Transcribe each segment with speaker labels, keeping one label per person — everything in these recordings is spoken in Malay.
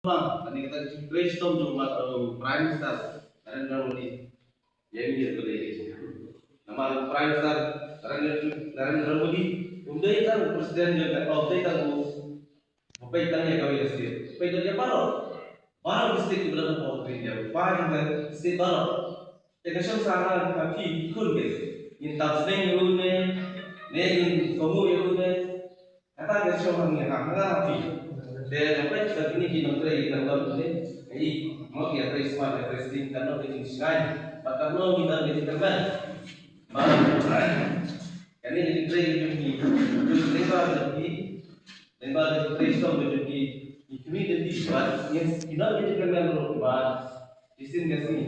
Speaker 1: Tadi kita brainstorm cuma Prime Star Narendra Modi yang dia kerja nama Prime Star Narendra Modi udah itu presiden juga udah itu apa itu yang kami sih apa itu dia baru state berada di India baru state baru ekasih sana kaki ikut gitu in tasning irune ne in komu irune kata ekasih orang yang kaki dan apa yang sudah ini di negeri kita tahu ini, jadi mau kita terima testing karena kita selain, bahkan lo kita jadi teman, ini di negeri ini, jadi lembah dari Kristen menjadi ini jadi buat yang tidak jadi teman lo buat sistem kesini,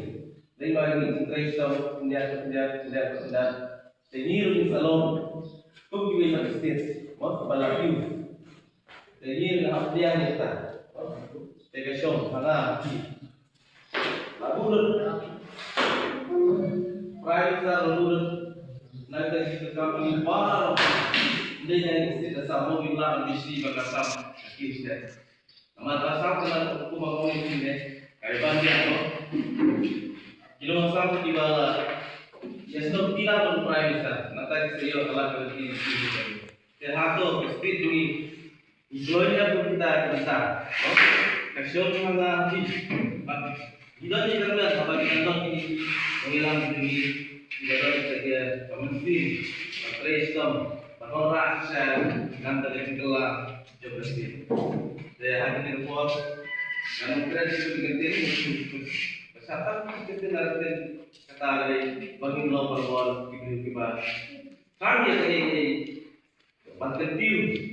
Speaker 1: lembah ini Kristen India, ini rumit salon, kau juga sistem, mau kepala view. Jadi dia kita, tegaknya mana lalu private lalu nanti kita kami baru dia yang sama bila misi berkasam kisah. Nama kasam dengan hukum mau ini kayak banyak loh. Kilo kasam tiba ya sudah tidak pun private nanti saya kalau berarti ini. Terhato speed ini Isolanya pun kita besar, kasih mana sih? Tidak ni kerana apa kita nak ini mengilang ini tidak saja kementerian, presiden, pengorak dan terkelah jauh sih. Saya hari ini report dan mungkin itu diganti besar kita nanti kata lagi bagi lo berbol kibar. Kan dia tadi bantu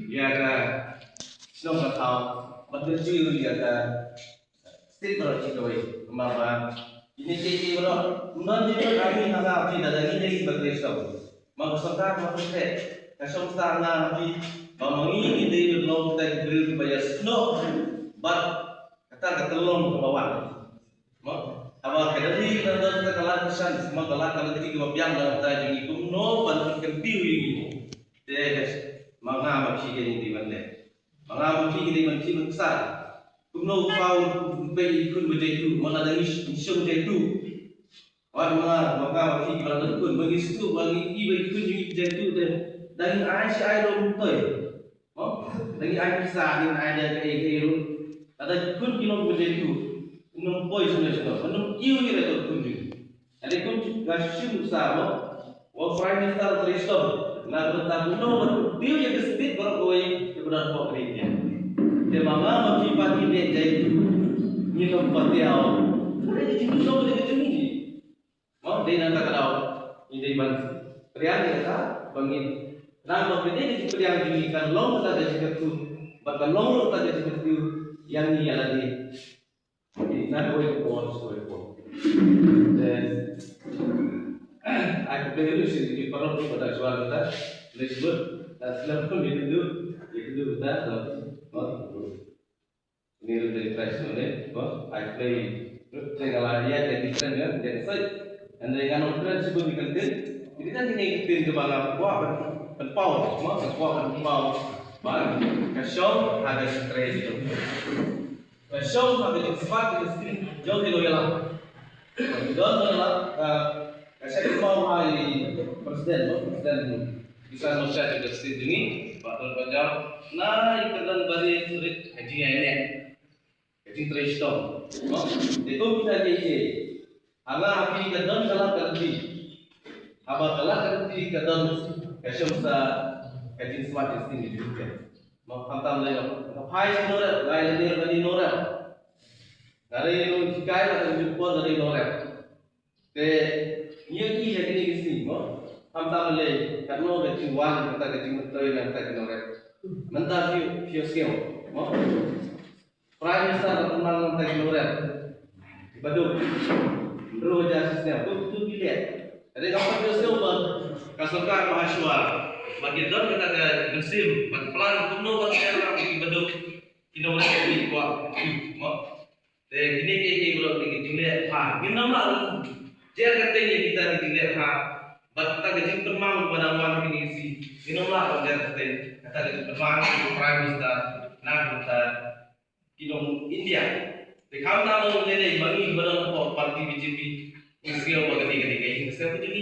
Speaker 1: ya kan. Snow berkau, bertuju di atas state berarti kemampuan ini sih bro, menunjukkan kami hanya api dan ini berkreasi. Maksudnya maksudnya, kasih tanah api, bangun ini belum kita beri bayar snow, but kata telung ke bawah. Apa kedai dan kekalan kesan, semua kalan kalau jadi kebapian dalam tajuk itu, no bantu kempiu ini. Jadi, mengapa sih ini di mana? Mga mungkin kita mencari besar, kuno kau beri kun berjaya mana ada isu berjaya orang maka mungkin kalau kun bagi situ bagi ibu kun juga berjaya dan Aisyah air betul, dari Aisyah dengan ada kayak ada kun kilo berjaya minum poi semua minum iu kita kun juga, ada kun kasih besar, prime minister Kristen, nak bertamu dia yang sedikit berkoi kebenaran pokoknya. Dia mama masih pagi ni jadi minum patiau. Boleh jadi semua boleh jadi ni. Mau dia nak tahu ini bang. Priang dia kata bangin. Nama benda ni priang jadi kan long kita jadi tu. Bahkan long kita jadi tu yang ni yang lagi. Ini nak boleh pon. Dan aku beri sini di perlu pada suara kita. Lesbut dan selalu itu kita ini dari Kristen ni, I play segala dia jadi Kristen jadi saya, dan dengan orang sebut dikenal, ini kan ini kita ke bawah penpau, semua penpau, baru kasih ada stres itu, kasih ada sifat itu jauh di loyal, jauh loyal, kasih penpau hari presiden bisa masyarakat juga sendiri, patut baca, nah ikatan bari sulit haji ini, haji Kristen, itu kita jadi, agar api kadang salah kerja, apa salah kerja kadang kasih haji semacam ini juga, mau hantam lagi, hai nora, lain dari nora, dari jika ada jumpa dari nora, ini jadi ni sini, hantam lagi, kerana gaji wan kita gaji menteri dan kita kena rep. Mentah view skill, prime minister tenang kita kena rep. Baduk, bro jasisnya, tu dilihat. Jadi kalau view skill kasarkan mahasiswa, bagi don kita ke mesin, pelan kuno orang di baduk, kino mereka di kuat, ini kayak belum dilihat. Minum lah, jangan katanya kita dilihat. Kita gaji permang pada orang ini si minumlah orang kata gaji permang prime minister nak kita kinong India. Di kamta mo nila mangi barang po parti BJP ingsiyo magati kay ingsiyo BJP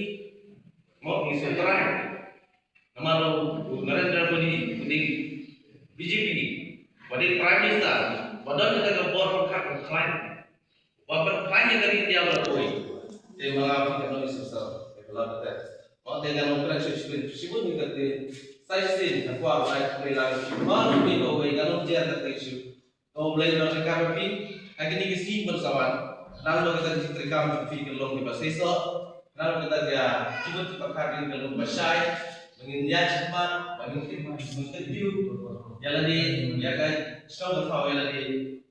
Speaker 1: mo ingsiyo try. Namalo Narendra Modi kuning BJP wadi Prime Minister wadon kita board hak klaim. Wapat hanya dari India berkoi. Mga ekonomi sosial, ekonomi teks. Mga dengan sibuk ni kate saisin akwa ay kailangan baru pino way ganun dia teksyu. O blay na kapi ay kini kisi bersama. Lalu kita diceritakan fikir long di baseso. Lalu kita dia sibuk terkait dengan basai, menginjak cepat, bagi interview. Jalan di ya kan, semua tahu jalan di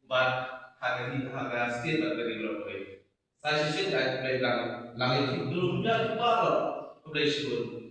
Speaker 1: bar harga state dari berapa. Saya sih tak bilang langit dulu dah baru kebetulan.